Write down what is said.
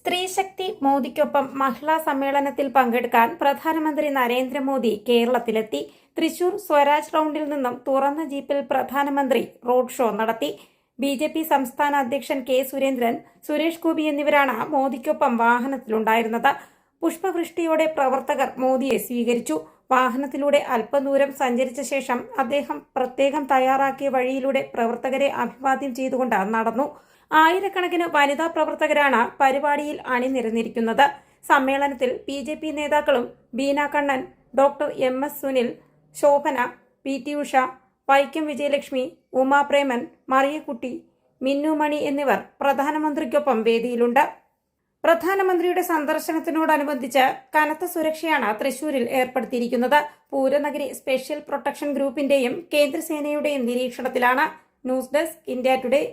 സ്ത്രീശക്തി മോദിക്കൊപ്പം മഹിളാ സമ്മേളനത്തിൽ പങ്കെടുക്കാൻ പ്രധാനമന്ത്രി നരേന്ദ്രമോദി കേരളത്തിലെത്തി. തൃശൂർ സ്വരാജ് റൗണ്ടിൽ നിന്നും തുറന്ന ജീപ്പിൽ പ്രധാനമന്ത്രി റോഡ് ഷോ നടത്തി. BJP സംസ്ഥാന അധ്യക്ഷൻ കെ സുരേന്ദ്രൻ, സുരേഷ് ഗോപി എന്നിവരാണ് മോദിക്കൊപ്പം വാഹനത്തിലുണ്ടായിരുന്നത്. പുഷ്പവൃഷ്ടിയോടെ പ്രവർത്തകർ മോദിയെ സ്വീകരിച്ചു. വാഹനത്തിലൂടെ അല്പദൂരം സഞ്ചരിച്ച ശേഷം അദ്ദേഹം പ്രത്യേകം തയ്യാറാക്കിയ വഴിയിലൂടെ പ്രവർത്തകരെ അഭിവാദ്യം ചെയ്തുകൊണ്ട് നടന്നു. ആയിരക്കണക്കിന് വനിതാ പ്രവർത്തകരാണ് പരിപാടിയിൽ അണിനിരന്നിരിക്കുന്നത്. സമ്മേളനത്തിൽ BJP നേതാക്കളും Beena Kannan, doctor MS Sunil, Shobhana, PT Usha, Vaikom Vijayalakshmi, Uma Preman, Mariyakutty, Minnu Mani എന്നിവർ പ്രധാനമന്ത്രിക്കൊപ്പം വേദിയിലുണ്ട്. പ്രധാനമന്ത്രിയുടെ സന്ദർശനത്തിനോടനുബന്ധിച്ച് കനത്ത സുരക്ഷയാണ് തൃശൂരിൽ ഏർപ്പെടുത്തിയിരിക്കുന്നത്. പൂരനഗരി സ്പെഷ്യൽ പ്രൊട്ടക്ഷൻ ഗ്രൂപ്പിന്റെയും കേന്ദ്രസേനയുടെയും നിരീക്ഷണത്തിലാണ്. News desk, India today.